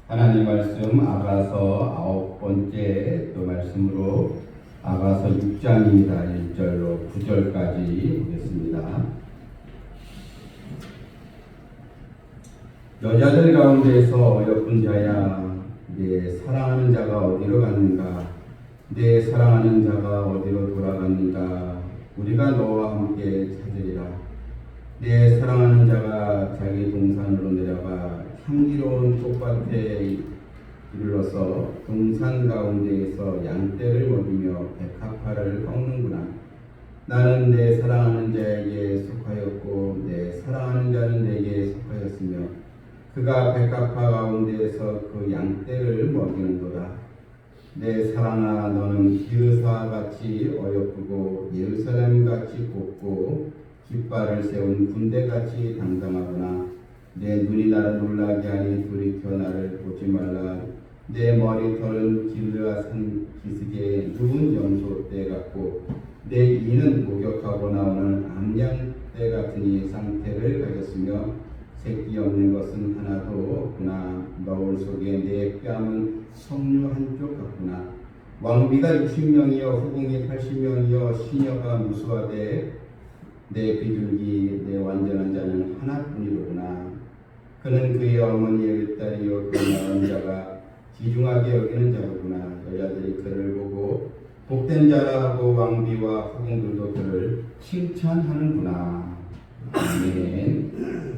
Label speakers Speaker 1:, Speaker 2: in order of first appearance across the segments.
Speaker 1: 하나님 말씀 아가서 9번째 또 말씀으로 아가서 6장입니다. 1절로 9절까지 보겠습니다. 여자들 가운데서 어여쁜 자야, 내 사랑하는 자가 어디로 갔는가? 내 사랑하는 자가 어디로 돌아갔는가? 우리가 너와 함께 찾으리라. 내 사랑하는 자가 자기 동산으로 내려가 향기로운 꽃밭에 이르러서 동산 가운데에서 양떼를 먹이며 백합화를 꺾는구나. 나는 내 사랑하는 자에게 속하였고 내 사랑하는 자는 내게 속하였으며 그가 백합화 가운데에서 그 양떼를 먹이는도다. 내 사랑아, 너는 기르사같이 어여쁘고 예루살렘같이 곱고 깃발을 세운 군대같이 당당하구나. 내 눈이 나를 놀라게 하니 돌이켜 나를 보지 말라. 내 머리털은 길르앗은 기슭에 누운 염소떼 같고 내 이는 목욕하고 나오는 암양떼 같으니 상태를 가졌으며 새끼 없는 것은 하나도 없구나. 너울 속에 내 뺨은 석류 한쪽 같구나. 왕비가 60명이여 후궁이 80명이여 시녀가 무수하되 내 비둘기 내 완전한 자는 하나뿐이로구나. 그는 그의 어머니의 딸이요 그 낳은 자가 귀중하게 여기는 자로구나. 여자들이 그를 보고 복된 자라 하고 왕비와 후궁들도 그를 칭찬하는구나. 아멘.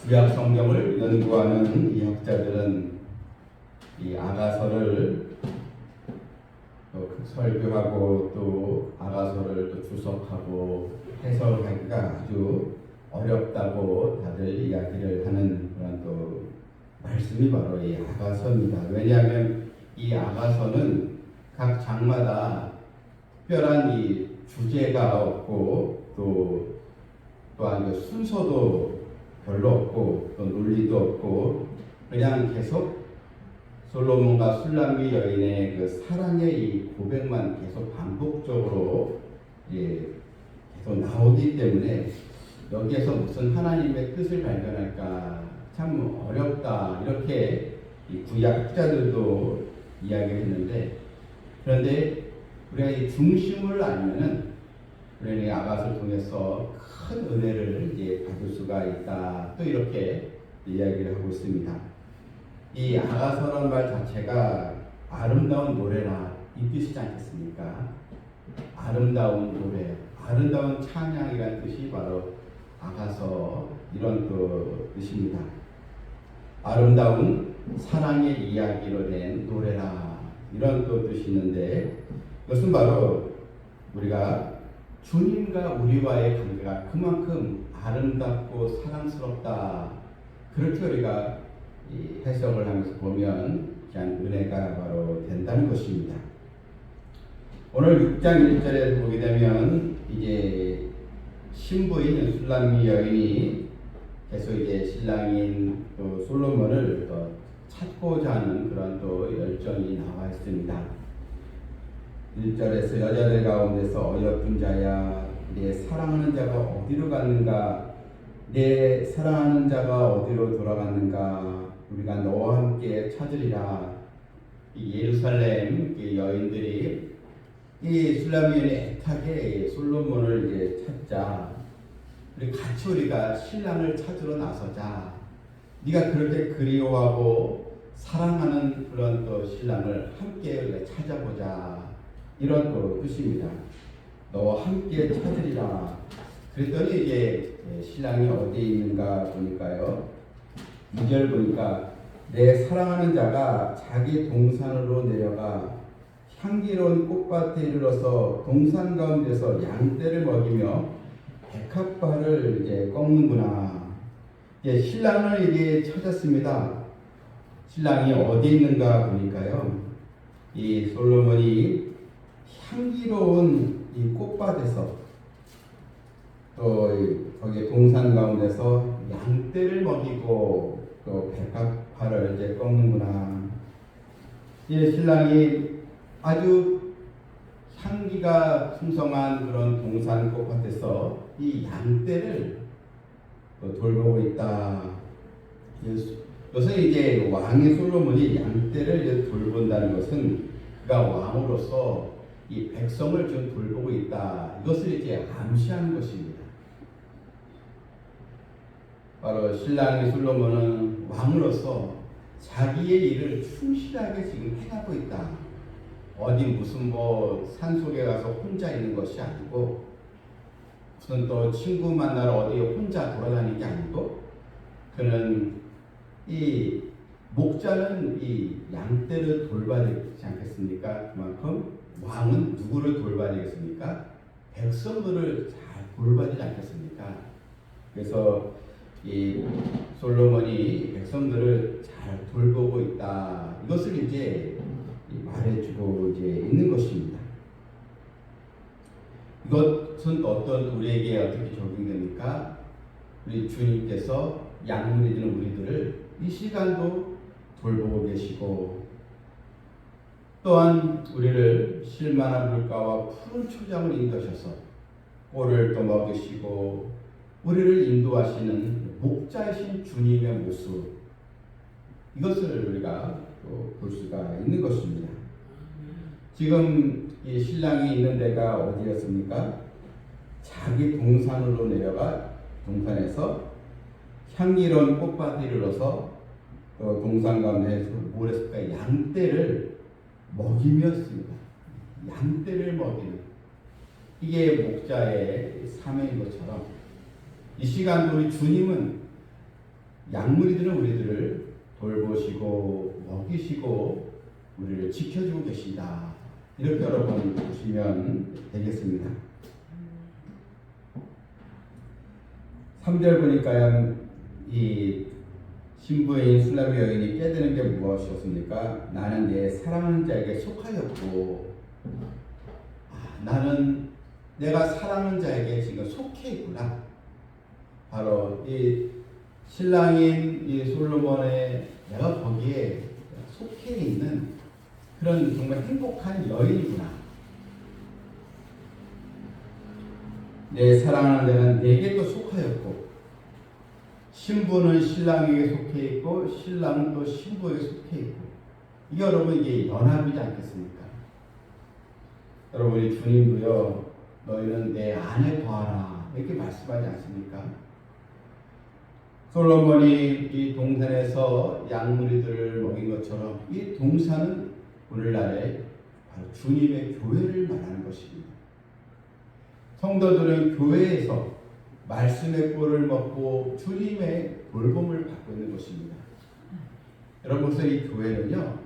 Speaker 1: 구약 성경을 연구하는 이 학자들은 이 아가서를 또 설교하고 또 아가서를 또 주석하고 해석하기가 아주 어렵다고 다들 이야기를 하는 그런 또 말씀이 바로 이 아가서입니다. 왜냐하면 이 아가서는 각 장마다 특별한 이 주제가 없고 또한 순서도 별로 없고 또 논리도 없고 그냥 계속 솔로몬과 술람미 여인의 그 사랑의 이 고백만 계속 반복적으로 계속 나오기 때문에 여기에서 무슨 하나님의 뜻을 발견할까 참 어렵다 이렇게 이 구약자들도 이야기했는데, 그런데 우리가 이 중심을 알면은 우리는 아가서를 통해서 큰 은혜를 받을 수가 있다. 또 이렇게 이야기를 하고 있습니다. 이 아가서라는 말 자체가 아름다운 노래라 이 뜻이지 않겠습니까? 아름다운 노래, 아름다운 찬양이라는 뜻이 바로 아가서 이런 또 뜻입니다. 아름다운 사랑의 이야기로 된 노래라 이런 또 뜻이 있는데, 그것은 바로 우리가 주님과 우리와의 관계가 그만큼 아름답고 사랑스럽다, 그렇게 우리가 해석을 하면서 보면 그냥 은혜가 바로 된다는 것입니다. 오늘 6장 1절에 보게 되면 이제 신부인 술람미 여인이 계속 이제 신랑인 또 솔로몬을 또 찾고자 하는 그런 또 열정이 나와 있습니다. 1절에서 여자들 가운데서 어여쁜 자야, 내 사랑하는 자가 어디로 갔는가? 내 사랑하는 자가 어디로 돌아갔는가? 우리가 너와 함께 찾으리라. 이 예루살렘 여인들이 이 술람미 여인이 애타게 솔로몬을 이제 찾자. 우리 같이 우리가 신랑을 찾으러 나서자. 네가 그렇게 그리워하고 사랑하는 그런 또 신랑을 함께 우리가 찾아보자. 이런 또 뜻입니다. 너와 함께 찾으리라. 그랬더니 이제 신랑이 어디에 있는가 보니까요. 2절 보니까 내 사랑하는 자가 자기 동산으로 내려가 향기로운 꽃밭에 이르러서 동산 가운데서 양떼를 먹이며 백합화를 이제 꺾는구나. 이제 신랑을 이제 찾았습니다. 신랑이 어디 있는가 보니까요. 이 솔로몬이 향기로운 이 꽃밭에서 또 거기 동산 가운데서 양떼를 먹이고 또 백합화를 이제 꺾는구나. 이 신랑이 아주 향기가 풍성한 그런 동산 꽃밭에서 이 양떼를 돌보고 있다. 요새 이제 왕의 솔로몬이 양떼를 이제 돌본다는 것은 그가 왕으로서 이 백성을 좀 돌보고 있다. 이것을 이제 암시하는 것입니다. 바로 신랑의 솔로몬은 왕으로서 자기의 일을 충실하게 지금 행하고 있다. 어디 무슨 뭐 산속에 가서 혼자 있는 것이 아니고 무슨 또 친구 만나러 어디 혼자 돌아다니는 게 아니고 그는 이 목자는 이 양떼를 돌봐야 되지 않겠습니까? 그만큼 왕은 누구를 돌봐야 되겠습니까? 백성들을 잘 돌봐야 되지 않겠습니까? 그래서 이 솔로몬이 백성들을 잘 돌보고 있다. 이것을 이제 말해주고 이제 있는 것입니다. 이것은 어떤 우리에게 어떻게 적용됩니까? 우리 주님께서 양물이 되는 우리들을 이 시간도 돌보고 계시고 또한 우리를 실만한 물가와 푸른 초장을 인도하셔서 꼴을 또 먹이시고 우리를 인도하시는 목자이신 주님의 모습 이것을 우리가 또 볼 수가 있는 것입니다. 지금 이 신랑이 있는 데가 어디였습니까? 자기 동산으로 내려가 동산에서 향기로운 꽃밭에 이르러서 동산 가운데에서 뭘 했을까? 양떼를 먹이며였습니다. 양떼를 먹이는 이게 목자의 사명인 것처럼 이 시간 우리 주님은 양물이 되는 우리들을 돌보시고 먹이시고 우리를 지켜주고 계신다. 이렇게 여러분 보시면 되겠습니다. 3절 보니까 이 신부인 술람 여인이 깨드는 게 무엇이었습니까? 나는 내 사랑하는 자에게 속하였고 나는 내가 사랑하는 자에게 지금 속해 있구나. 바로 이 신랑인 이 솔로몬의 내가 거기에 속해 있는 그런 정말 행복한 여인이구나. 내 사랑하는 자는 내게도 속하였고 신부는 신랑에게 속해 있고 신랑은 또 신부에게 속해 있고 이게 여러분 이게 연합이지 않겠습니까? 여러분이 주님도요 너희는 내 안에 거하라 이렇게 말씀하지 않습니까? 솔로몬이 이 동산에서 양무리들을 먹인 것처럼 이 동산은 오늘날에 바로 주님의 교회를 말하는 것입니다. 성도들은 교회에서 말씀의 꼴을 먹고 주님의 돌봄을 받고 있는 것입니다. 여러분께서 이 교회는요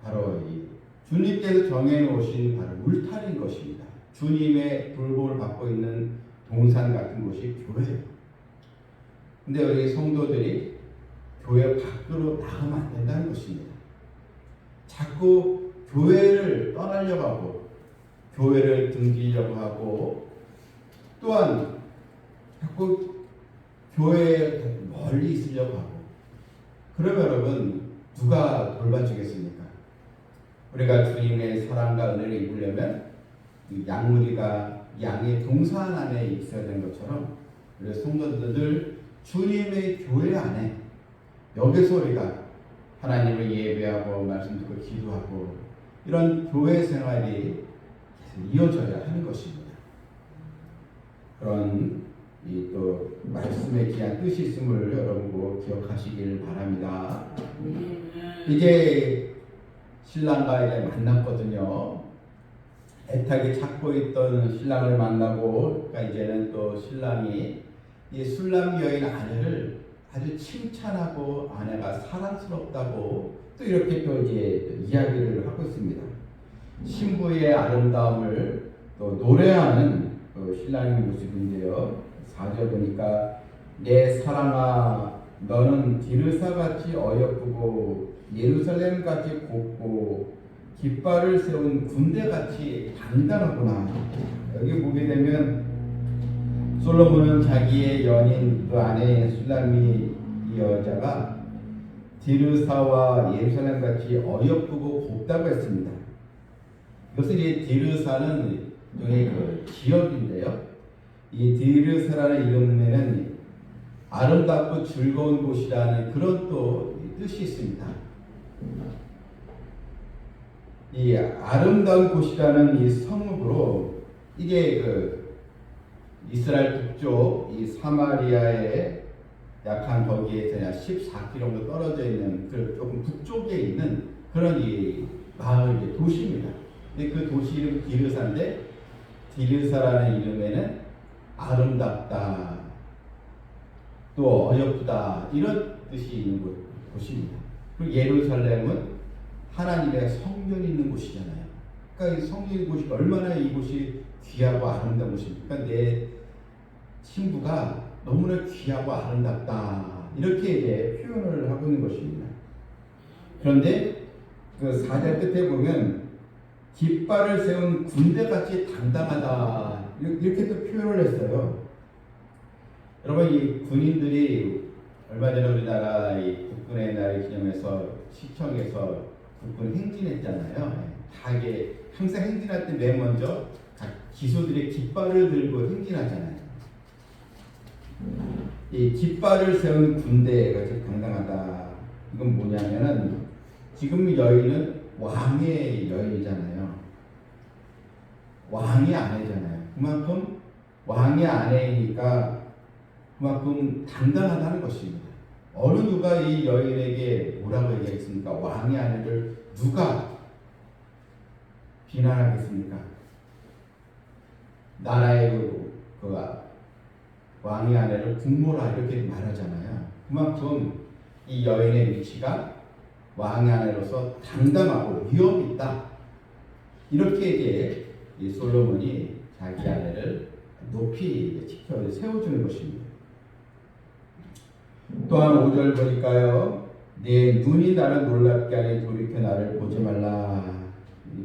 Speaker 1: 바로 이 주님께서 정해놓으신 바로 울타리인 것입니다. 주님의 돌봄을 받고 있는 동산 같은 곳이 교회예요. 근데 우리 성도들이 교회 밖으로 나가면 안 된다는 것입니다. 자꾸 교회를 떠나려고 하고 교회를 등지려고 하고 또한 자꾸 교회에 멀리 있으려고 하고 그러면 여러분 누가 돌봐주겠습니까? 우리가 주님의 사랑과 은혜를 입으려면 양무리가 양의 동산 안에 있어야 되는 것처럼 우리 성도들 주님의 교회 안에 여기서 우리가 하나님을 예배하고 말씀 듣고 기도하고 이런 교회 생활이 계속 이어져야 하는 것입니다. 그런 이 또 말씀에 귀한 뜻이 있음을 여러분 꼭 기억하시길 바랍니다. 이제 신랑과 이제 만났거든요. 애타게 찾고 있던 신랑을 만나고 그러니까 이제는 또 신랑이 이 술람 여인 아내를 아주 칭찬하고 아내가 사랑스럽다고 또 이렇게 또 이제 이야기를 하고 있습니다. 신부의 아름다움을 또 노래하는 신랑의 모습인데요. 4절 보니까 내 사랑아 너는 디르사같이 어여쁘고 예루살렘같이 곱고 깃발을 세운 군대같이 당당하구나. 여기 보게 되면 솔로몬은 자기의 연인 그 아내인 술람이 이 여자가 디르사와 예루살렘같이 어여쁘고 곱다고 했습니다. 이것은 이 디르사는 일종의 그 지역인데요. 이 디르사라는 이름에는 아름답고 즐거운 곳이라는 그런 또 뜻이 있습니다. 이 아름다운 곳이라는 이 성읍으로 이게 그 이스라엘 북쪽 이 사마리아의 약한 거기에서 약 14km 떨어져 있는 그 조금 북쪽에 있는 그런 이 마을 도시입니다. 근데 그 도시 이름 디르사인데 디르사라는 이름에는 아름답다, 또 어여쁘다 이런 뜻이 있는 곳입니다. 그리고 예루살렘은 하나님의 성전이 있는 곳이잖아요. 그러니까 이 성전의 곳이 얼마나 이곳이 귀하고 아름다운 곳입니까? 내 친구가 너무나 귀하고 아름답다 이렇게 이제 표현을 하고 있는 것입니다. 그런데 그 4절 끝에 보면 깃발을 세운 군대같이 당당하다 이렇게 또 표현을 했어요. 여러분 이 군인들이 얼마 전에 우리나라 이 국군의 날 기념해서 시청에서 국군 행진했잖아요. 다 이게 항상 행진할 때 맨 먼저 각 기소들이 깃발을 들고 행진하잖아요. 이 깃발을 세운 군대가 당당하다. 이건 뭐냐면은 지금 여인은 왕의 여인이잖아요. 왕의 아내잖아요. 그만큼 왕의 아내이니까 그만큼 당당하다는 것입니다. 어느 누가 이 여인에게 뭐라고 얘기했습니까? 왕의 아내를 누가 비난하겠습니까? 나라의 그 왕의 아내를 국모라 이렇게 말하잖아요. 그만큼 이 여인의 위치가 왕의 아내로서 당당하고 위엄이 있다. 이렇게 이제 이 솔로몬이 자기 아내를 높이 지켜 세워주는 것입니다. 또한 5절 보니까요. 내 눈이 나를 놀랍게 하니 돌이켜 나를 보지 말라.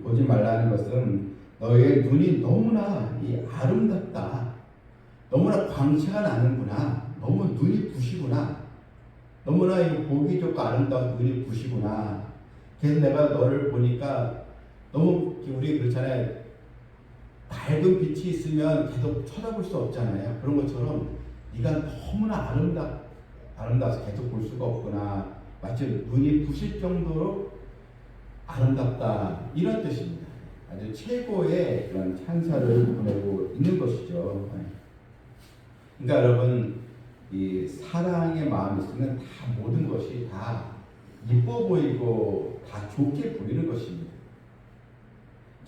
Speaker 1: 보지 말라는 것은 너의 눈이 너무나 이 아름답다. 너무나 광채가 나는구나. 너무 눈이 부시구나. 너무나 이 보기 좋고 아름다운 눈이 부시구나. 그래서 내가 너를 보니까 너무 우리 그렇잖아요. 밝은 빛이 있으면 계속 쳐다볼 수 없잖아요. 그런 것처럼 네가 너무나 아름다워서 계속 볼 수가 없구나. 마치 눈이 부실 정도로 아름답다. 이런 뜻입니다. 아주 최고의 그런 찬사를 보내고 있는 것이죠. 그러니까 여러분 이 사랑의 마음이 있으면 다 모든 것이 다 이뻐 보이고 다 좋게 보이는 것입니다.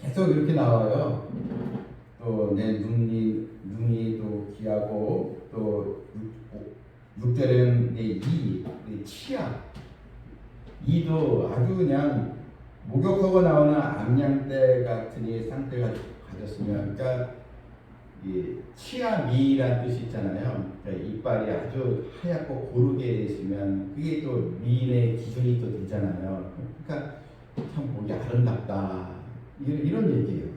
Speaker 1: 계속 이렇게 나와요. 또 내 눈이 또 귀하고 또 6절에는 내 치아 이도 아주 그냥 목욕하고 나오는 암양떼 같은 이 상태가 가졌으면 그러니까 이 치아미라는 뜻이 있잖아요. 그러니까 이빨이 아주 하얗고 고르게 돼 있으면 그게 또 미인의 기준이 또 되잖아요. 그러니까 참 보기 아름답다 이런 얘기예요.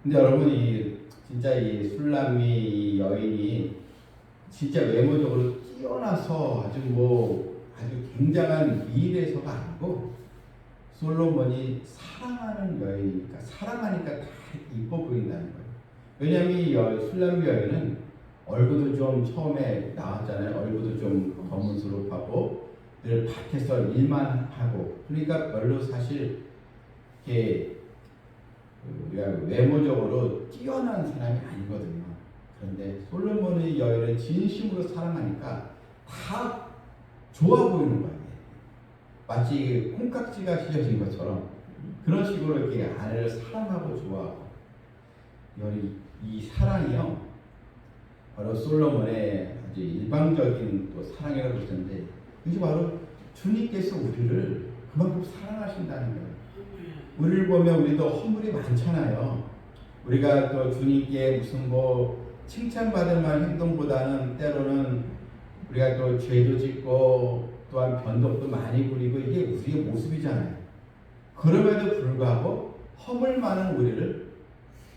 Speaker 1: 근데 여러분 진짜 이 술람미 여인이 진짜 외모적으로 뛰어나서 아주 굉장한 미래서가 아니고 솔로몬이 사랑하는 여인이니까 사랑하니까 다 이뻐 보인다는 거예요. 왜냐하면 이 술람미 여인은 얼굴도 좀 처음에 나왔잖아요. 얼굴도 좀 거문스럽고 늘 밭에서 일만 하고 그러니까 별로 사실 이렇게 우리가 외모적으로 뛰어난 사람이 아니거든요. 그런데 솔로몬의 여인을 진심으로 사랑하니까 다 좋아 보이는 거예요. 마치 콩깍지가 씌어진 것처럼 그런 식으로 이렇게 아내를 사랑하고 좋아하고 이 사랑이요 바로 솔로몬의 아주 일방적인 또 사랑이라고 그러는데 이게 바로 주님께서 우리를 그만큼 사랑하신다는 거예요. 우리를 보면 우리도 허물이 많잖아요. 우리가 또 주님께 무슨 칭찬받을 만한 행동보다는 때로는 우리가 또 죄도 짓고 또한 변덕도 많이 부리고 이게 우리의 모습이잖아요. 그럼에도 불구하고 허물 많은 우리를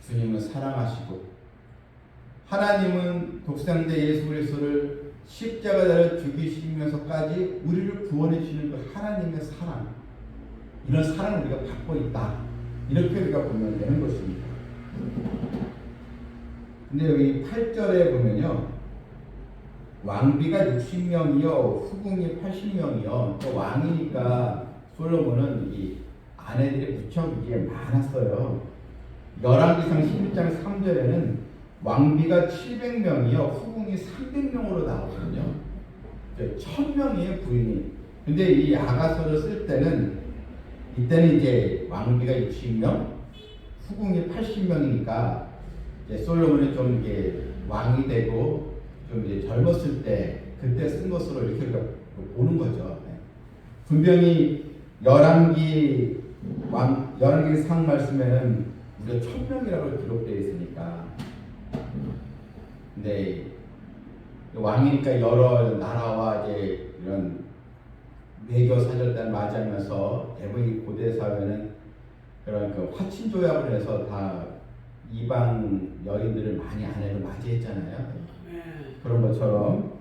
Speaker 1: 주님은 사랑하시고 하나님은 독생자 예수 그리스도를 십자가를 죽이시면서까지 우리를 구원해 주시는 그 하나님의 사랑 이런 사랑을 우리가 받고 있다. 이렇게 우리가 보면 되는 것입니다. 근데 여기 8절에 보면요. 왕비가 60명이요, 후궁이 80명이요. 또 왕이니까 솔로몬은 이 아내들이 무척 이게 많았어요. 열왕기상 11장 3절에는 왕비가 700명이요, 후궁이 300명으로 나오거든요. 1000명이에요, 부인이. 근데 이 아가서를 쓸 때는 이때는 이제 왕비가 60명, 후궁이 80명이니까 이제 솔로몬이 좀 이게 왕이 되고 좀 이제 젊었을 때 그때 쓴 것으로 이렇게 우리가 보는 거죠. 분명히 열왕기 상 말씀에는 우리가 1000명이라고 기록되어 있으니까. 근데 왕이니까 여러 나라와 이제 이런 외교 사절단을 맞이하면서 대부분 고대 사회는 그런 그 화친 조약을 해서 다 이방 여인들을 많이 아내로 맞이했잖아요. 그런 것처럼.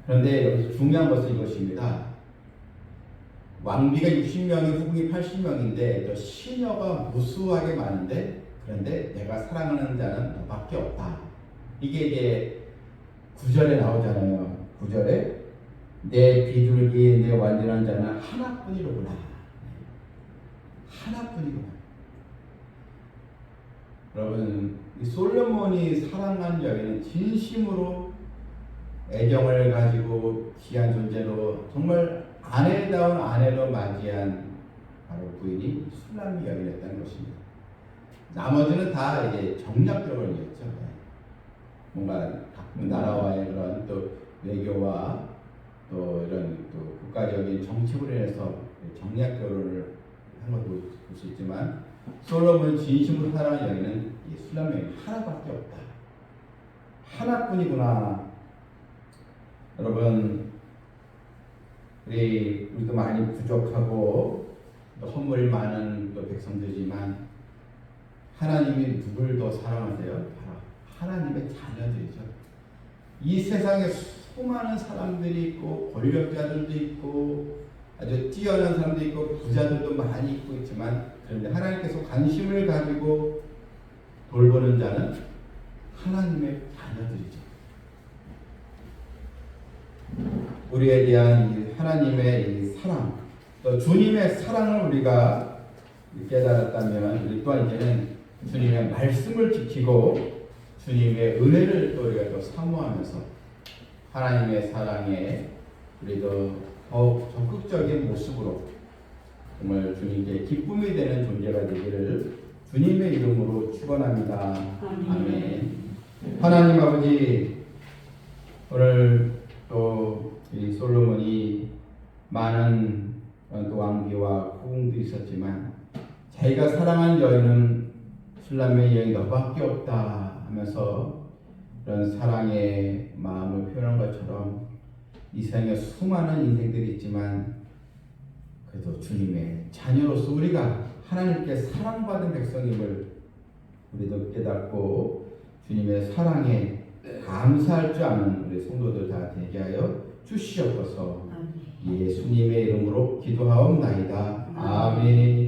Speaker 1: 그런데 여기서 중요한 것은 이것입니다. 왕비가 60명이 후궁이 80명인데 또 시녀가 무수하게 많은데 그런데 내가 사랑하는 자는 너밖에 없다. 이게 이제 9절에 나오잖아요. 9절에 내 비둘기 내 완전한 자는 하나뿐이로구나. 하나뿐이구나. 여러분, 이 솔로몬이 사랑한 여인은 진심으로 애정을 가지고 귀한 존재로 정말 아내다운 아내로 맞이한 바로 부인이 술람미 여인이었다는 것입니다. 나머지는 다 이제 정략결혼이었죠. 뭔가 각 나라와의 그런 또 외교와 또 이런 또 국가적인 정책으로 인해서 정략 결혼을 한 것도 볼 수 있지만 솔로몬 진심으로 사랑하는 여인은 이 술람 여인 하나밖에 없다. 하나뿐이구나. 여러분, 우리도 많이 부족하고 또 허물이 많은 또 백성들이지만 하나님이 누굴 더 사랑하세요? 바로 하나님의 자녀들이죠. 이 세상에 수많은 사람들이 있고 권력자들도 있고 아주 뛰어난 사람도 있고 부자들도 많이 있고 있지만 그런데 하나님께서 관심을 가지고 돌보는 자는 하나님의 자녀들이죠. 우리에 대한 이 하나님의 이 사랑, 또 주님의 사랑을 우리가 깨달았다면 우리 또한 이제는 주님의 말씀을 지키고 주님의 은혜를 또 우리가 또 사모하면서 하나님의 사랑에 우리도 더욱 적극적인 모습으로 정말 주님께 기쁨이 되는 존재가 되기를 주님의 이름으로 축원합니다. 아멘. 하나님 아버지, 오늘 또 이 솔로몬이 많은 또 왕비와 후궁도 있었지만 자기가 사랑한 여인은 술람의 여인 너밖에 없다 하면서 그런 사랑의 마음을 표현한 것처럼 이 세상에 수많은 인생들이 있지만 그래도 주님의 자녀로서 우리가 하나님께 사랑받은 백성임을 우리도 깨닫고 주님의 사랑에 감사할 줄 아는 우리 성도들 다 되게 하여 주시옵소서. 예수님의 이름으로 기도하옵나이다. 아멘.